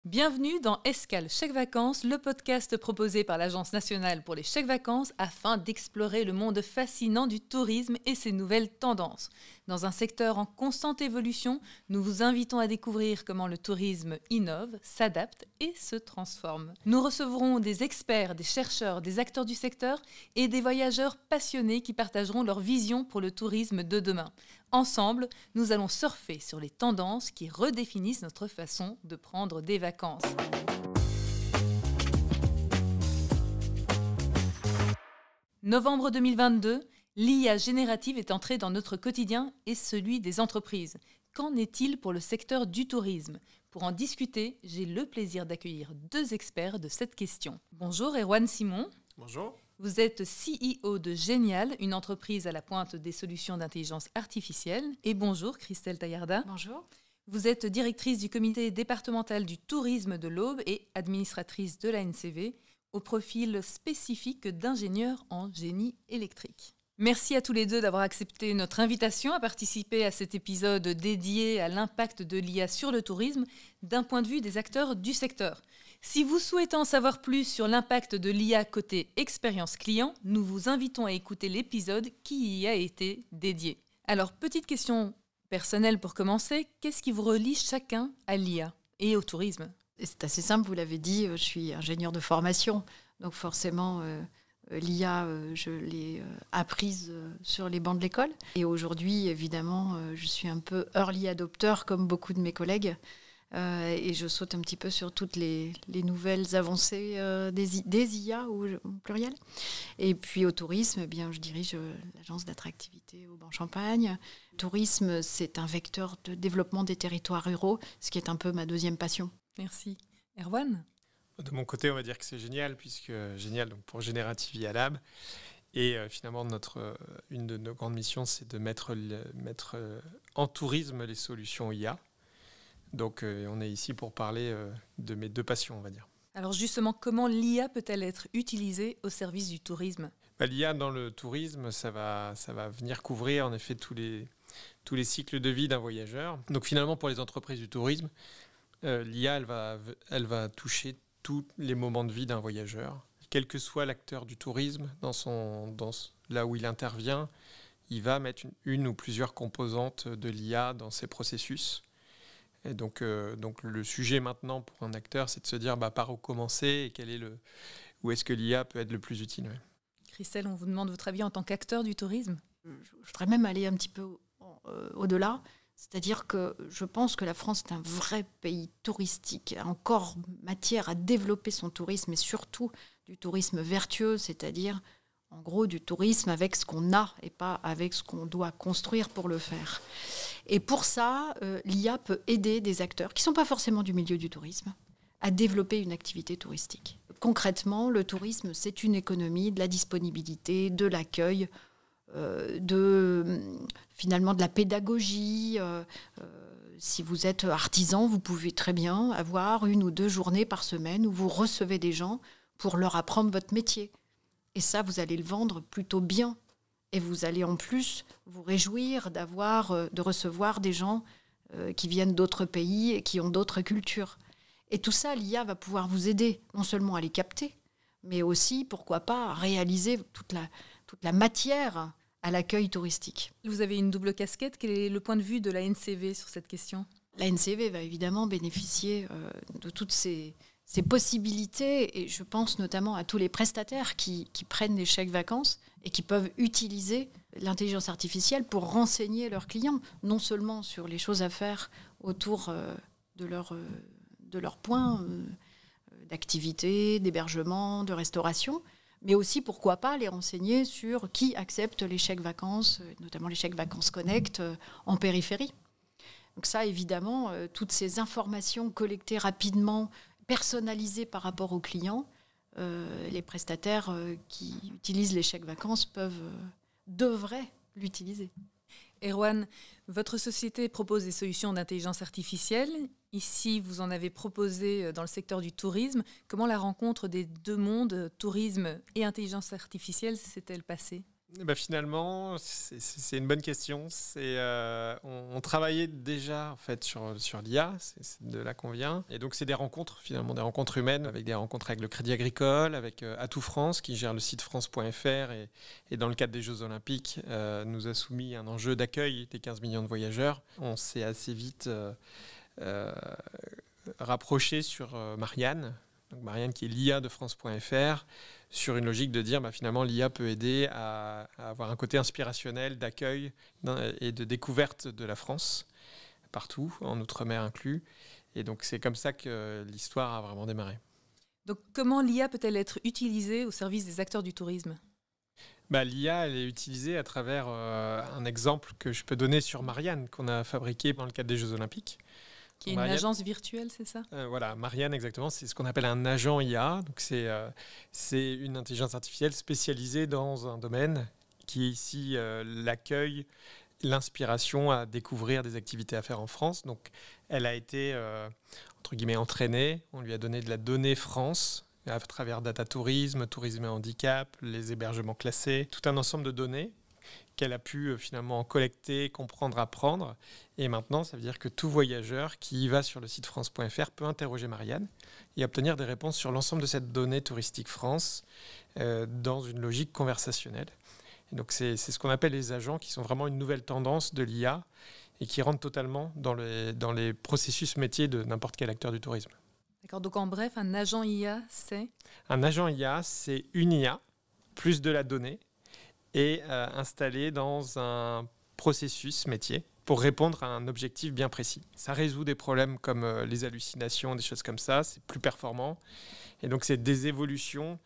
Bienvenue dans Escale Chèques Vacances, le podcast proposé par l'Agence nationale pour les chèques vacances afin d'explorer le monde fascinant du tourisme et ses nouvelles tendances. Dans un secteur en constante évolution, nous vous invitons à découvrir comment le tourisme innove, s'adapte et se transforme. Nous recevrons des experts, des chercheurs, des acteurs du secteur et des voyageurs passionnés qui partageront leur vision pour le tourisme de demain. Ensemble, nous allons surfer sur les tendances qui redéfinissent notre façon de prendre des vacances. Novembre 2022, l'IA générative est entrée dans notre quotidien et celui des entreprises. Qu'en est-il pour le secteur du tourisme ? Pour en discuter, j'ai le plaisir d'accueillir deux experts de cette question. Bonjour Erwan Simon. Bonjour. Vous êtes CEO de Génial, une entreprise à la pointe des solutions d'intelligence artificielle. Et bonjour Christelle Taillarda. Bonjour. Vous êtes directrice du comité départemental du tourisme de l'Aube et administratrice de l'ANCV, au profil spécifique d'ingénieur en génie électrique. Merci à tous les deux d'avoir accepté notre invitation à participer à cet épisode dédié à l'impact de l'IA sur le tourisme d'un point de vue des acteurs du secteur. Si vous souhaitez en savoir plus sur l'impact de l'IA côté expérience client, nous vous invitons à écouter l'épisode qui y a été dédié. Alors, petite question personnelle pour commencer, qu'est-ce qui vous relie chacun à l'IA et au tourisme ? C'est assez simple, vous l'avez dit, je suis ingénieur de formation, donc forcément l'IA, je l'ai apprise sur les bancs de l'école. Et aujourd'hui, évidemment, je suis un peu early adopter comme beaucoup de mes collègues. Et je saute un petit peu sur toutes les nouvelles avancées des IA au pluriel. Et puis au tourisme, eh bien, je dirige l'agence d'attractivité au Banc-Champagne. Le tourisme, c'est un vecteur de développement des territoires ruraux, ce qui est un peu ma deuxième passion. Merci. Erwan ? De mon côté, on va dire que c'est génial, puisque génial donc pour Generative IA Lab. Et finalement, une de nos grandes missions, c'est de mettre en tourisme les solutions IA. Donc, on est ici pour parler de mes deux passions, on va dire. Alors justement, comment l'IA peut-elle être utilisée au service du tourisme ? L'IA dans le tourisme, ça va venir couvrir en effet tous les cycles de vie d'un voyageur. Donc finalement, pour les entreprises du tourisme, l'IA, elle va toucher tous les moments de vie d'un voyageur. Quel que soit l'acteur du tourisme, là où il intervient, il va mettre une ou plusieurs composantes de l'IA dans ses processus. Et donc le sujet maintenant pour un acteur, c'est de se dire par où commencer et où est-ce que l'IA peut être le plus utile. Ouais. Christelle, on vous demande votre avis en tant qu'acteur du tourisme. Je voudrais même aller un petit peu au-delà. C'est-à-dire que je pense que la France est un vrai pays touristique, a encore matière à développer son tourisme et surtout du tourisme vertueux, c'est-à-dire en gros du tourisme avec ce qu'on a et pas avec ce qu'on doit construire pour le faire. Et pour ça, l'IA peut aider des acteurs qui ne sont pas forcément du milieu du tourisme à développer une activité touristique. Concrètement, le tourisme, c'est une économie de la disponibilité, de l'accueil, finalement de la pédagogie. Si vous êtes artisan, vous pouvez très bien avoir 1 ou 2 journées par semaine où vous recevez des gens pour leur apprendre votre métier. Et ça, vous allez le vendre plutôt bien. Et vous allez en plus vous réjouir de recevoir des gens qui viennent d'autres pays et qui ont d'autres cultures. Et tout ça, l'IA va pouvoir vous aider, non seulement à les capter, mais aussi, pourquoi pas, à réaliser toute la matière à l'accueil touristique. Vous avez une double casquette. Quel est le point de vue de la NCV sur cette question ? La NCV va évidemment bénéficier de toutes ces possibilités, et je pense notamment à tous les prestataires qui prennent des chèques vacances et qui peuvent utiliser l'intelligence artificielle pour renseigner leurs clients, non seulement sur les choses à faire autour de leur point d'activité, d'hébergement, de restauration, mais aussi, pourquoi pas, les renseigner sur qui accepte les chèques vacances, notamment les chèques vacances Connect en périphérie. Donc ça, évidemment, toutes ces informations collectées rapidement, personnalisées par rapport aux clients, les prestataires qui utilisent les chèques vacances devraient l'utiliser. Erwan, votre société propose des solutions d'intelligence artificielle. Ici, vous en avez proposé dans le secteur du tourisme. Comment la rencontre des deux mondes, tourisme et intelligence artificielle, s'est-elle passée ? Finalement, c'est une bonne question. On travaillait déjà en fait sur l'IA, c'est de là qu'on vient. Et donc c'est des rencontres finalement, des rencontres humaines, avec des rencontres avec le Crédit Agricole, avec Atout France qui gère le site france.fr et dans le cadre des Jeux Olympiques nous a soumis un enjeu d'accueil des 15 millions de voyageurs. On s'est assez vite rapproché sur Marianne. Donc Marianne qui est l'IA de France.fr, sur une logique de dire finalement l'IA peut aider à avoir un côté inspirationnel d'accueil et de découverte de la France, partout, en Outre-mer inclus. Et donc c'est comme ça que l'histoire a vraiment démarré. Donc comment l'IA peut-elle être utilisée au service des acteurs du tourisme ? L'IA, elle est utilisée à travers un exemple que je peux donner sur Marianne, qu'on a fabriqué dans le cadre des Jeux Olympiques. Qui est une agence virtuelle, c'est ça ? Voilà, Marianne, exactement. C'est ce qu'on appelle un agent IA. Donc c'est une intelligence artificielle spécialisée dans un domaine qui est ici l'accueil, l'inspiration à découvrir des activités à faire en France. Donc elle a été, entre guillemets, entraînée. On lui a donné de la donnée France à travers data tourisme, tourisme et handicap, les hébergements classés, tout un ensemble de données qu'elle a pu finalement collecter, comprendre, apprendre. Et maintenant, ça veut dire que tout voyageur qui va sur le site france.fr peut interroger Marianne et obtenir des réponses sur l'ensemble de cette donnée touristique France dans une logique conversationnelle. Et donc, c'est ce qu'on appelle les agents qui sont vraiment une nouvelle tendance de l'IA et qui rentrent totalement dans les processus métiers de n'importe quel acteur du tourisme. D'accord, donc en bref, un agent IA, c'est ? Un agent IA, c'est une IA plus de la donnée et installé dans un processus métier pour répondre à un objectif bien précis. Ça résout des problèmes comme les hallucinations, des choses comme ça, c'est plus performant. Et donc, c'est des évolutions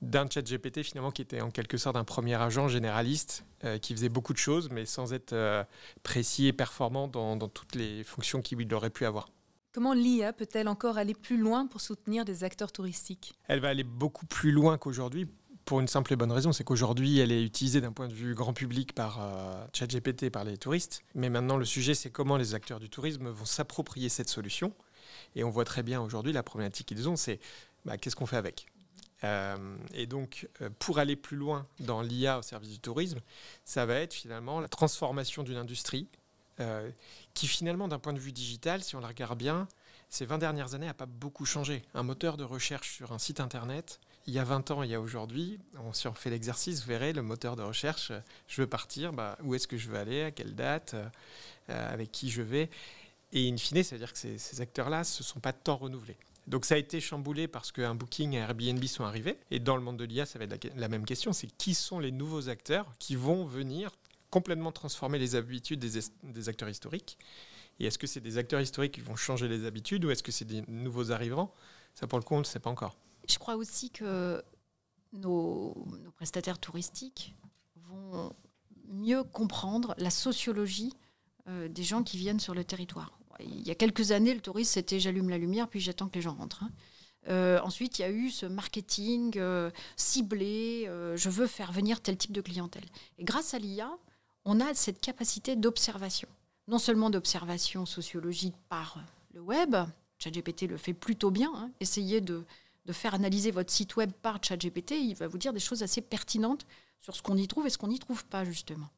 d'un ChatGPT finalement qui était en quelque sorte un premier agent généraliste qui faisait beaucoup de choses, mais sans être précis et performant dans toutes les fonctions qu'il aurait pu avoir. Comment l'IA peut-elle encore aller plus loin pour soutenir des acteurs touristiques ? Elle va aller beaucoup plus loin qu'aujourd'hui. Pour une simple et bonne raison, c'est qu'aujourd'hui, elle est utilisée d'un point de vue grand public par ChatGPT, par les touristes. Mais maintenant, le sujet, c'est comment les acteurs du tourisme vont s'approprier cette solution. Et on voit très bien aujourd'hui, la problématique qu'ils ont, c'est qu'est-ce qu'on fait avec ? Et donc, pour aller plus loin dans l'IA au service du tourisme, ça va être finalement la transformation d'une industrie qui finalement, d'un point de vue digital, si on la regarde bien, ces 20 dernières années n'a pas beaucoup changé. Un moteur de recherche sur un site internet, il y a 20 ans, il y a aujourd'hui, si on fait l'exercice, vous verrez, le moteur de recherche, je veux partir, où est-ce que je veux aller, à quelle date, avec qui je vais. Et in fine, ça veut dire que ces acteurs-là ne se sont pas tant renouvelés. Donc ça a été chamboulé parce qu'un Booking et Airbnb sont arrivés. Et dans le monde de l'IA, ça va être la même question, c'est qui sont les nouveaux acteurs qui vont venir complètement transformer les habitudes des acteurs historiques. Et est-ce que c'est des acteurs historiques qui vont changer les habitudes ou est-ce que c'est des nouveaux arrivants ? Ça, pour le coup, on ne le sait pas encore. Je crois aussi que nos prestataires touristiques vont mieux comprendre la sociologie des gens qui viennent sur le territoire. Il y a quelques années, le tourisme, c'était j'allume la lumière puis j'attends que les gens rentrent. Ensuite, il y a eu ce marketing ciblé, je veux faire venir tel type de clientèle. Et grâce à l'IA, on a cette capacité d'observation. Non seulement d'observation sociologique par le web, ChatGPT le fait plutôt bien, essayez de faire analyser votre site web par ChatGPT, il va vous dire des choses assez pertinentes sur ce qu'on y trouve et ce qu'on n'y trouve pas, justement.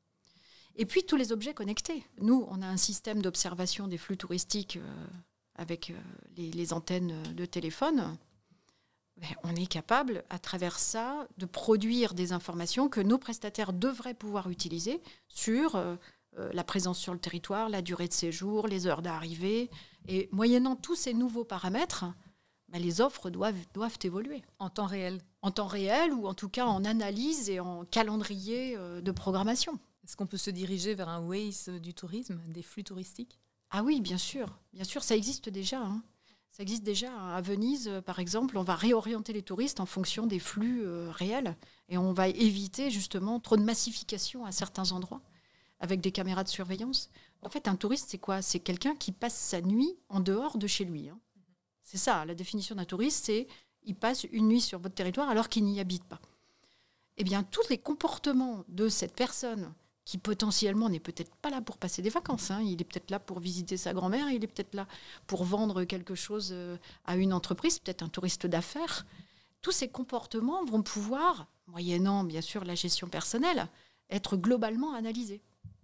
Et puis, tous les objets connectés. Nous, on a un système d'observation des flux touristiques avec les antennes de téléphone. On est capable, à travers ça, de produire des informations que nos prestataires devraient pouvoir utiliser sur la présence sur le territoire, la durée de séjour, les heures d'arrivée. Et moyennant tous ces nouveaux paramètres, les offres doivent évoluer. En temps réel ? En temps réel ou en tout cas en analyse et en calendrier de programmation. Est-ce qu'on peut se diriger vers un Waze du tourisme, des flux touristiques ? Ah oui, bien sûr, ça existe déjà. Ça existe déjà à Venise, par exemple. On va réorienter les touristes en fonction des flux réels et on va éviter justement trop de massification à certains endroits avec des caméras de surveillance. En fait, un touriste, c'est quoi ? C'est quelqu'un qui passe sa nuit en dehors de chez lui. C'est ça, la définition d'un touriste, c'est il passe une nuit sur votre territoire alors qu'il n'y habite pas. Eh bien, tous les comportements de cette personne qui potentiellement n'est peut-être pas là pour passer des vacances. Il est peut-être là pour visiter sa grand-mère, il est peut-être là pour vendre quelque chose à une entreprise, peut-être un touriste d'affaires. Tous ces comportements vont pouvoir, moyennant bien sûr la gestion personnelle, être globalement analysé.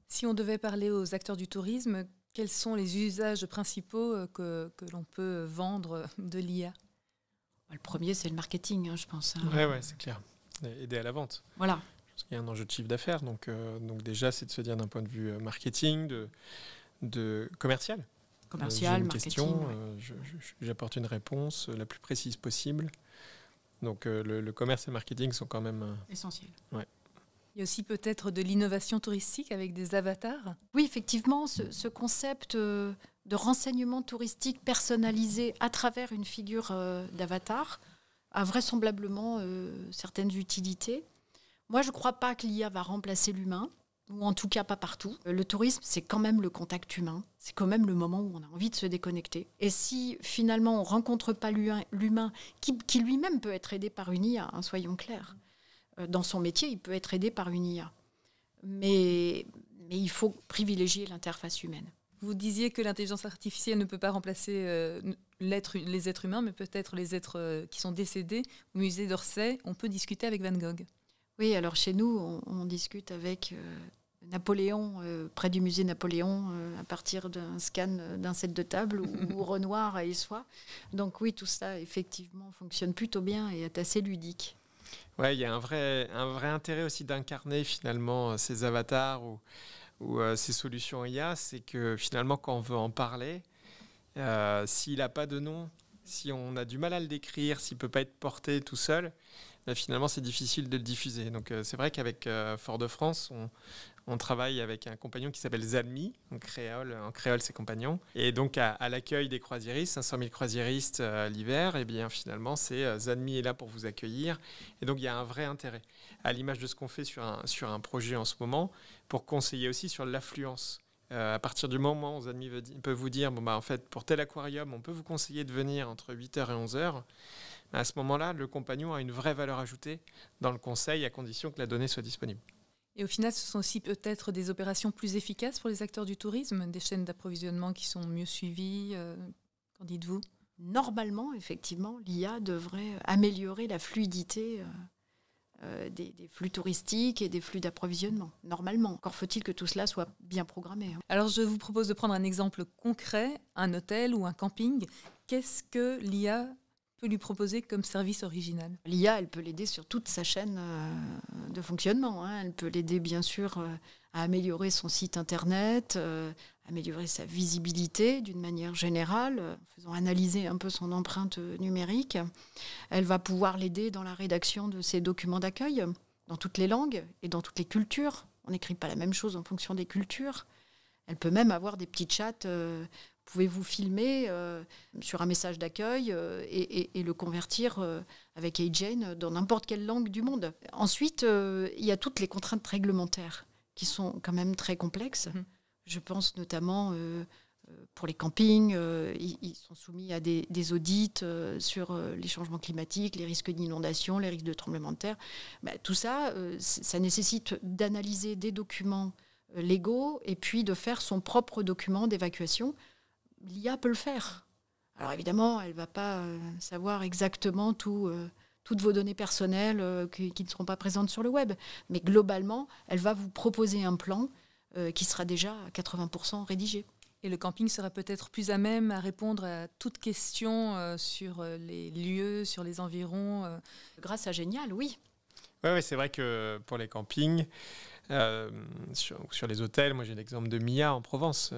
Si on devait parler aux acteurs du tourisme, quels sont les usages principaux que l'on peut vendre de l'IA ? Le premier, c'est le marketing, je pense. Ouais, c'est clair. Aider à la vente. Voilà. Parce qu'il y a un enjeu de chiffre d'affaires. Donc déjà, c'est de se dire d'un point de vue marketing, de commercial. Commercial, j'ai une marketing. question, j'apporte une réponse la plus précise possible. Donc le commerce et le marketing sont quand même... essentiels. Ouais. Il y a aussi peut-être de l'innovation touristique avec des avatars. Oui, effectivement, ce concept de renseignement touristique personnalisé à travers une figure d'avatar a vraisemblablement certaines utilités. Moi, je ne crois pas que l'IA va remplacer l'humain, ou en tout cas pas partout. Le tourisme, c'est quand même le contact humain. C'est quand même le moment où on a envie de se déconnecter. Et si finalement on ne rencontre pas l'humain, qui lui-même peut être aidé par une IA, soyons clairs. Dans son métier, il peut être aidé par une IA. Mais il faut privilégier l'interface humaine. Vous disiez que l'intelligence artificielle ne peut pas remplacer les êtres humains, mais peut-être les êtres qui sont décédés. Au musée d'Orsay, on peut discuter avec Van Gogh. Oui, alors chez nous, on discute avec Napoléon, près du musée Napoléon, à partir d'un scan d'un set de table, ou Renoir à Essoy. Donc oui, tout ça, effectivement, fonctionne plutôt bien et est assez ludique. Ouais, il y a un vrai intérêt aussi d'incarner finalement ces avatars ou ces solutions IA, c'est que finalement, quand on veut en parler, s'il n'a pas de nom, si on a du mal à le décrire, s'il ne peut pas être porté tout seul, finalement, c'est difficile de le diffuser. Donc, c'est vrai qu'avec Fort-de-France, on travaille avec un compagnon qui s'appelle Zalmi, en créole, c'est compagnon. Et donc, à l'accueil des croisiéristes, 500 000 croisiéristes l'hiver, et bien finalement, c'est Zalmi est là pour vous accueillir. Et donc, il y a un vrai intérêt, à l'image de ce qu'on fait sur un projet en ce moment, pour conseiller aussi sur l'affluence. À partir du moment où Zalmi peut vous dire, en fait, pour tel aquarium, on peut vous conseiller de venir entre 8h et 11h. À ce moment-là, le compagnon a une vraie valeur ajoutée dans le conseil, à condition que la donnée soit disponible. Et au final, ce sont aussi peut-être des opérations plus efficaces pour les acteurs du tourisme, des chaînes d'approvisionnement qui sont mieux suivies. Qu'en dites-vous ? Normalement, effectivement, l'IA devrait améliorer la fluidité des flux touristiques et des flux d'approvisionnement. Normalement. Encore faut-il que tout cela soit bien programmé. Alors, je vous propose de prendre un exemple concret, un hôtel ou un camping. Qu'est-ce que l'IA peut lui proposer comme service original ? L'IA, elle peut l'aider sur toute sa chaîne de fonctionnement. Elle peut l'aider, bien sûr, à améliorer son site internet, améliorer sa visibilité d'une manière générale, en faisant analyser un peu son empreinte numérique. Elle va pouvoir l'aider dans la rédaction de ses documents d'accueil, dans toutes les langues et dans toutes les cultures. On n'écrit pas la même chose en fonction des cultures. Elle peut même avoir des petits chats. Pouvez-vous filmer sur un message d'accueil et le convertir avec HeyJane dans n'importe quelle langue du monde. Ensuite, il y a toutes les contraintes réglementaires qui sont quand même très complexes. Je pense notamment pour les campings, ils sont soumis à des audits sur les changements climatiques, les risques d'inondation, les risques de tremblement de terre. Tout ça, ça nécessite d'analyser des documents légaux et puis de faire son propre document d'évacuation. L'IA peut le faire. Alors évidemment, elle ne va pas savoir exactement toutes vos données personnelles qui ne seront pas présentes sur le web. Mais globalement, elle va vous proposer un plan qui sera déjà à 80% rédigé. Et le camping sera peut-être plus à même à répondre à toute question sur les lieux, sur les environs. Grâce à Génial, oui. Oui, c'est vrai que pour les campings, sur les hôtels, moi j'ai l'exemple de Mia en Provence.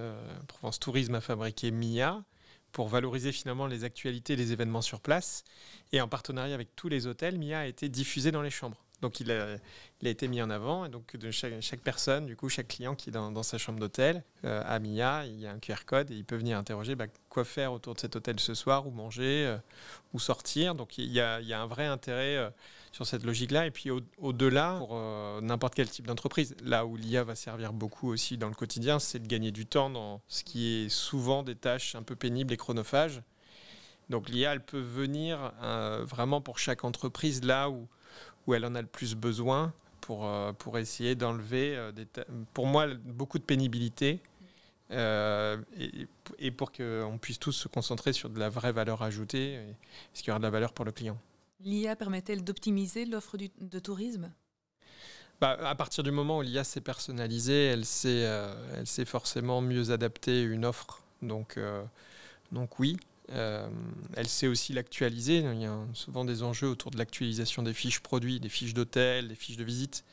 Provence Tourisme a fabriqué Mia pour valoriser finalement les actualités et les événements sur place. Et en partenariat avec tous les hôtels, Mia a été diffusé dans les chambres. Donc il a été mis en avant. Et donc de chaque personne, du coup, chaque client qui est dans sa chambre d'hôtel, à Mia, il y a un QR code et il peut venir interroger quoi faire autour de cet hôtel ce soir, ou manger, ou sortir. Donc il y a un vrai intérêt sur cette logique-là. Et puis au-delà, pour n'importe quel type d'entreprise, là où l'IA va servir beaucoup aussi dans le quotidien, c'est de gagner du temps dans ce qui est souvent des tâches un peu pénibles et chronophages. Donc l'IA, elle peut venir vraiment pour chaque entreprise là où elle en a le plus besoin pour essayer d'enlever, pour moi, beaucoup de pénibilité et pour qu'on puisse tous se concentrer sur de la vraie valeur ajoutée, ce qui aura de la valeur pour le client. L'IA permet-elle d'optimiser l'offre de tourisme ? À partir du moment où l'IA s'est personnalisée, elle sait forcément mieux adapter une offre. Donc oui. Elle sait aussi l'actualiser. Il y a souvent des enjeux autour de l'actualisation des fiches produits, des fiches d'hôtel, des fiches de visite.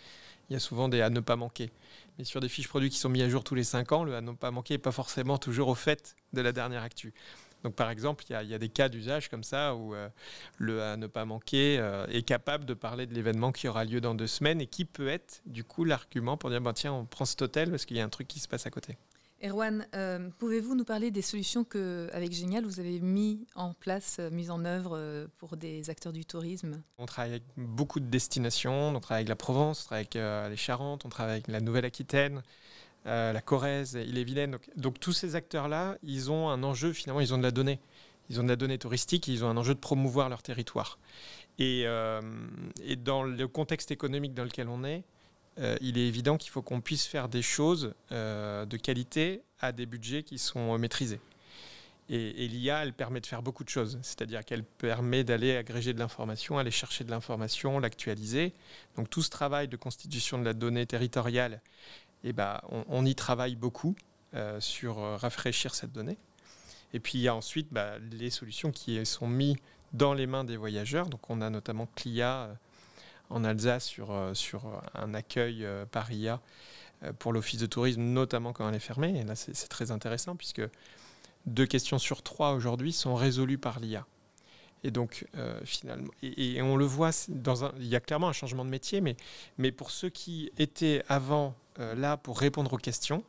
Il y a souvent des à ne pas manquer. Mais sur des fiches produits qui sont mis à jour tous les 5 ans, le à ne pas manquer n'est pas forcément toujours au fait de la dernière actu. Donc par exemple, il y a des cas d'usage comme ça où le à ne pas manquer est capable de parler de l'événement qui aura lieu dans 2 semaines et qui peut être du coup l'argument pour dire tiens, on prend cet hôtel parce qu'il y a un truc qui se passe à côté. Erwan, pouvez-vous nous parler des solutions qu'avec Génial, vous avez mis en œuvre pour des acteurs du tourisme ? On travaille avec beaucoup de destinations. On travaille avec la Provence, on travaille avec les Charentes, on travaille avec la Nouvelle-Aquitaine, la Corrèze, Ille-et-Vilaine. Donc tous ces acteurs-là, ils ont un enjeu, finalement, ils ont de la donnée. Ils ont de la donnée touristique et ils ont un enjeu de promouvoir leur territoire. Et dans le contexte économique dans lequel on est, il est évident qu'il faut qu'on puisse faire des choses de qualité à des budgets qui sont maîtrisés. Et l'IA, elle permet de faire beaucoup de choses. C'est-à-dire qu'elle permet d'aller agréger de l'information, aller chercher de l'information, l'actualiser. Donc tout ce travail de constitution de la donnée territoriale, on y travaille beaucoup sur rafraîchir cette donnée. Et puis il y a ensuite les solutions qui sont mises dans les mains des voyageurs. Donc on a notamment CLIA en Alsace sur un accueil par IA pour l'office de tourisme, notamment quand elle est fermée. Et là, c'est très intéressant puisque 2 questions sur 3 aujourd'hui sont résolues par l'IA. Et donc, finalement, et on le voit, il y a clairement un changement de métier, mais pour ceux qui étaient avant là pour répondre aux questions,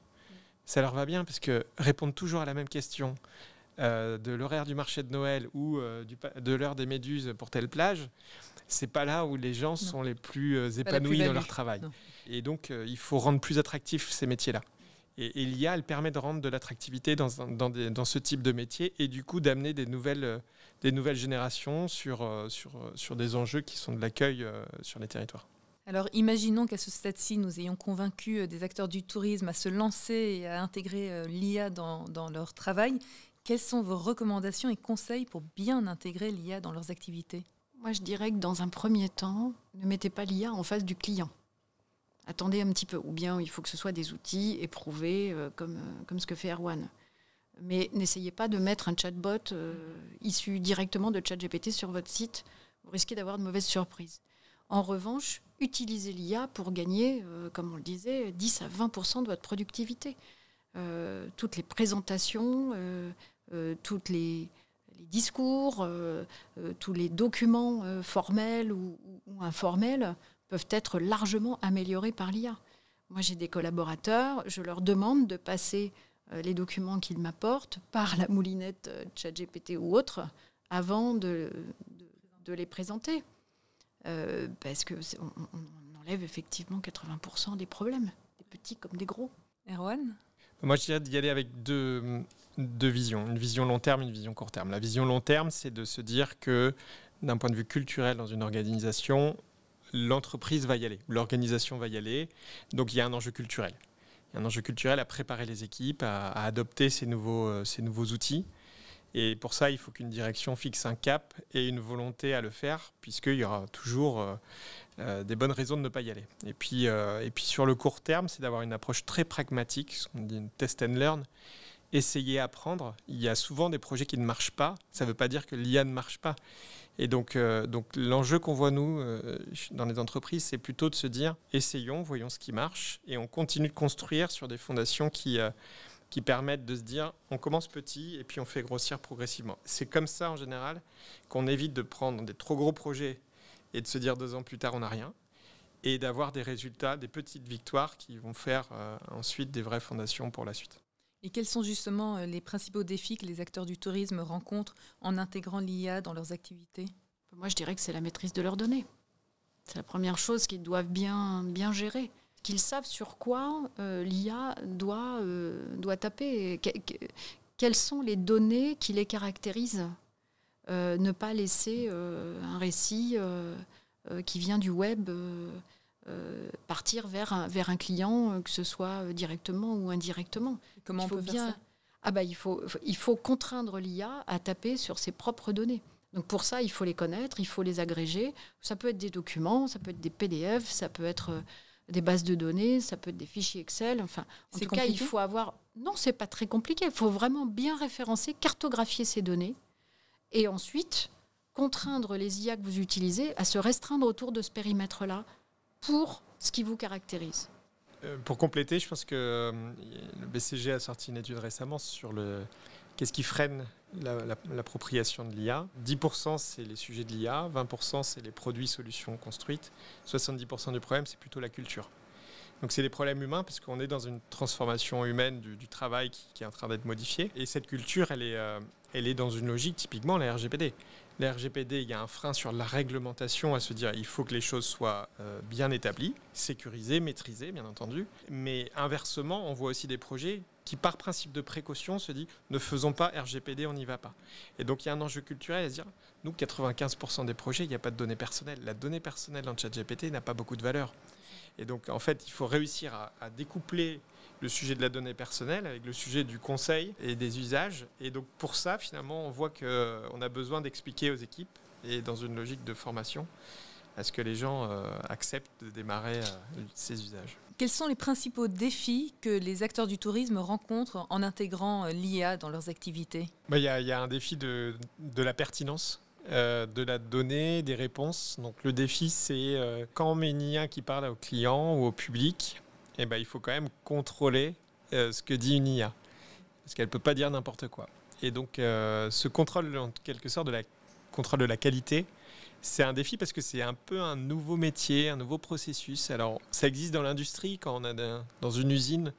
ça leur va bien parce que répondre toujours à la même question de l'horaire du marché de Noël ou de l'heure des méduses pour telle plage, c'est pas là où les gens sont les plus épanouis dans leur travail. Non. Et donc, il faut rendre plus attractifs ces métiers-là. Et l'IA, elle permet de rendre de l'attractivité dans ce type de métier et du coup d'amener des nouvelles générations sur des enjeux qui sont de l'accueil sur les territoires. Alors, imaginons qu'à ce stade-ci, nous ayons convaincu des acteurs du tourisme à se lancer et à intégrer l'IA dans leur travail. Quelles sont vos recommandations et conseils pour bien intégrer l'IA dans leurs activités ? Moi, je dirais que dans un premier temps, ne mettez pas l'IA en face du client. Attendez un petit peu. Ou bien il faut que ce soit des outils éprouvés comme ce que fait Erwan. Mais n'essayez pas de mettre un chatbot issu directement de ChatGPT sur votre site. Vous risquez d'avoir de mauvaises surprises. En revanche, utilisez l'IA pour gagner, comme on le disait, 10 à 20% de votre productivité. Toutes les présentations, tous les discours, tous les documents formels ou informels peuvent être largement améliorés par l'IA. Moi, j'ai des collaborateurs, je leur demande de passer les documents qu'ils m'apportent par la moulinette ChatGPT ou autre avant de les présenter. Parce qu'on enlève effectivement 80% des problèmes, des petits comme des gros. Erwan ? Moi, je dirais d'y aller avec deux visions. Une vision long terme, une vision court terme. La vision long terme, c'est de se dire que d'un point de vue culturel dans une organisation, l'entreprise va y aller, l'organisation va y aller. Donc, il y a un enjeu culturel. Il y a un enjeu culturel à préparer les équipes, à adopter ces nouveaux outils. Et pour ça, il faut qu'une direction fixe un cap et une volonté à le faire, puisqu'il y aura toujours des bonnes raisons de ne pas y aller. Et puis sur le court terme, c'est d'avoir une approche très pragmatique, ce qu'on dit une test and learn, essayer à apprendre. Il y a souvent des projets qui ne marchent pas. Ça ne veut pas dire que l'IA ne marche pas. Et donc l'enjeu qu'on voit, nous, dans les entreprises, c'est plutôt de se dire, essayons, voyons ce qui marche, et on continue de construire sur des fondations qui permettent de se dire, on commence petit et puis on fait grossir progressivement. C'est comme ça, en général, qu'on évite de prendre des trop gros projets et de se dire 2 ans plus tard, on n'a rien, et d'avoir des résultats, des petites victoires qui vont faire ensuite des vraies fondations pour la suite. Et quels sont justement les principaux défis que les acteurs du tourisme rencontrent en intégrant l'IA dans leurs activités ? Moi, je dirais que c'est la maîtrise de leurs données. C'est la première chose qu'ils doivent bien gérer. Qu'ils savent sur quoi l'IA doit taper. Quelles sont les données qui les caractérisent ? Ne pas laisser un récit qui vient du web partir vers un client, que ce soit directement ou indirectement. Comment on peut faire ça ? Il faut contraindre l'IA à taper sur ses propres données. Donc pour ça, il faut les connaître, il faut les agréger. Ça peut être des documents, ça peut être des PDF, ça peut être des bases de données, ça peut être des fichiers Excel. Enfin, en tout cas, il faut avoir... Non, c'est pas très compliqué. Il faut vraiment bien référencer, cartographier ces données et ensuite contraindre les IA que vous utilisez à se restreindre autour de ce périmètre-là pour ce qui vous caractérise. Pour compléter, je pense que le BCG a sorti une étude récemment sur qu'est-ce qui freine l'appropriation de l'IA. 10% c'est les sujets de l'IA, 20% c'est les produits, solutions construites, 70% du problème c'est plutôt la culture. Donc c'est des problèmes humains parce qu'on est dans une transformation humaine du travail qui est en train d'être modifiée. Et cette culture, elle est dans une logique, typiquement la RGPD. La RGPD, il y a un frein sur la réglementation à se dire il faut que les choses soient bien établies, sécurisées, maîtrisées, bien entendu. Mais inversement, on voit aussi des projets qui, par principe de précaution, se disent ne faisons pas RGPD, on n'y va pas. Et donc il y a un enjeu culturel à se dire nous, 95% des projets, il n'y a pas de données personnelles. La donnée personnelle dans ChatGPT n'a pas beaucoup de valeur. Et donc, en fait, il faut réussir à découpler le sujet de la donnée personnelle avec le sujet du conseil et des usages. Et donc, pour ça, finalement, on voit qu'on a besoin d'expliquer aux équipes et dans une logique de formation à ce que les gens acceptent de démarrer ces usages. Quels sont les principaux défis que les acteurs du tourisme rencontrent en intégrant l'IA dans leurs activités ? Il y a un défi de la pertinence. De la donnée, des réponses. Donc le défi, c'est quand on met une IA qui parle au client ou au public, il faut quand même contrôler ce que dit une IA. Parce qu'elle ne peut pas dire n'importe quoi. Et donc ce contrôle, en quelque sorte, contrôle de la qualité, c'est un défi parce que c'est un peu un nouveau métier, un nouveau processus. Alors ça existe dans l'industrie, quand on a dans une usine,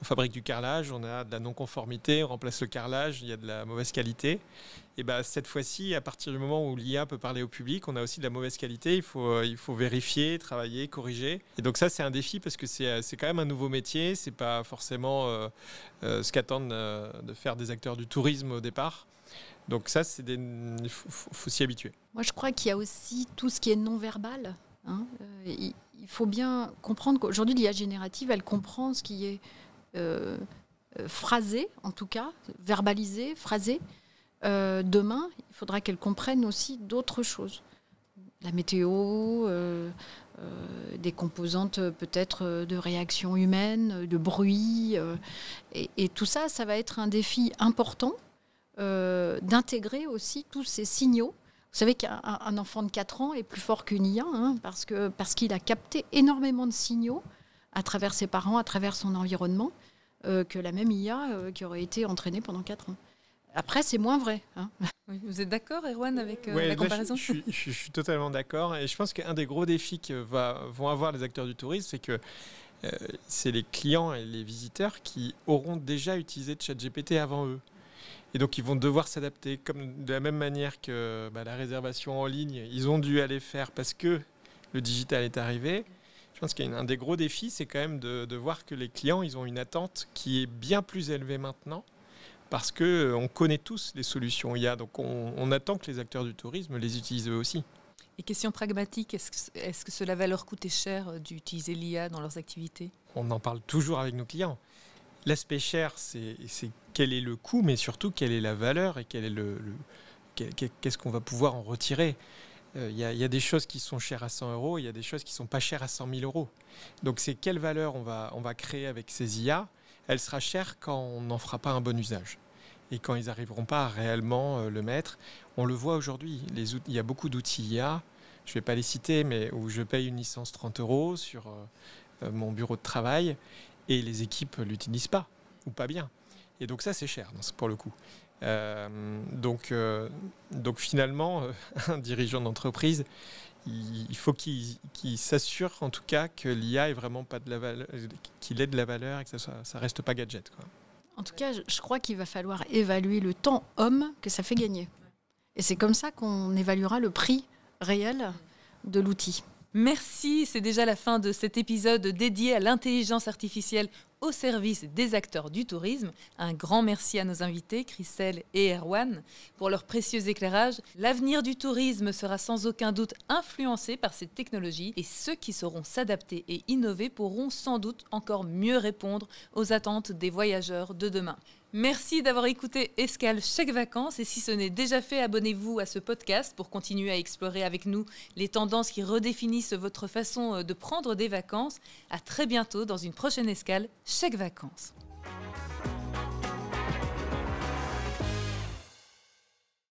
on fabrique du carrelage, on a de la non-conformité, on remplace le carrelage, il y a de la mauvaise qualité. Et cette fois-ci, à partir du moment où l'IA peut parler au public, on a aussi de la mauvaise qualité, il faut vérifier, travailler, corriger. Et donc ça, c'est un défi parce que c'est quand même un nouveau métier, c'est pas forcément ce qu'attendent de faire des acteurs du tourisme au départ. Donc ça, il faut s'y habituer. Moi, je crois qu'il y a aussi tout ce qui est non-verbal. Il faut bien comprendre qu'aujourd'hui, l'IA générative, elle comprend ce qui est phrasé, en tout cas, verbalisé, phrasé. Demain, il faudra qu'elle comprenne aussi d'autres choses. La météo, des composantes peut-être de réaction humaine, de bruit. Et tout ça, ça va être un défi important d'intégrer aussi tous ces signaux. Vous savez qu'un enfant de 4 ans est plus fort qu'une IA parce qu'il a capté énormément de signaux à travers ses parents, à travers son environnement, que la même IA qui aurait été entraînée pendant 4 ans. Après, c'est moins vrai. Oui, vous êtes d'accord, Erwan, avec la comparaison ? Je suis totalement d'accord. Et je pense qu'un des gros défis que vont avoir les acteurs du tourisme, c'est que c'est les clients et les visiteurs qui auront déjà utilisé ChatGPT avant eux. Et donc, ils vont devoir s'adapter. Comme de la même manière que la réservation en ligne, ils ont dû aller faire parce que le digital est arrivé. Je pense qu'un des gros défis, c'est quand même de voir que les clients, ils ont une attente qui est bien plus élevée maintenant parce qu'on connaît tous les solutions IA. Donc, on attend que les acteurs du tourisme les utilisent eux aussi. Et question pragmatique, est-ce que cela va leur coûter cher d'utiliser l'IA dans leurs activités ? On en parle toujours avec nos clients. L'aspect cher, c'est quel est le coût, mais surtout quelle est la valeur et qu'est-ce qu'on va pouvoir en retirer. Il y a des choses qui sont chères à 100 €, il y a des choses qui ne sont pas chères à 100 000 €. Donc c'est quelle valeur on va créer avec ces IA. Elle sera chère quand on n'en fera pas un bon usage. Et quand ils n'arriveront pas à réellement le mettre. On le voit aujourd'hui, il y a beaucoup d'outils IA, je ne vais pas les citer, mais où je paye une licence 30 € sur mon bureau de travail et les équipes ne l'utilisent pas ou pas bien. Et donc ça, c'est cher pour le coup. Donc finalement, un dirigeant d'entreprise, il faut qu'il s'assure en tout cas que l'IA est vraiment pas de la valeur, qu'il ait de la valeur et que ça reste pas gadget, quoi. En tout cas, je crois qu'il va falloir évaluer le temps homme que ça fait gagner. Et c'est comme ça qu'on évaluera le prix réel de l'outil. Merci, c'est déjà la fin de cet épisode dédié à l'intelligence artificielle au service des acteurs du tourisme. Un grand merci à nos invités, Christelle et Erwan, pour leur précieux éclairage. L'avenir du tourisme sera sans aucun doute influencé par ces technologies et ceux qui sauront s'adapter et innover pourront sans doute encore mieux répondre aux attentes des voyageurs de demain. Merci d'avoir écouté Escale Chèque Vacances et si ce n'est déjà fait, abonnez-vous à ce podcast pour continuer à explorer avec nous les tendances qui redéfinissent votre façon de prendre des vacances. À très bientôt dans une prochaine Escale Chèque Vacances.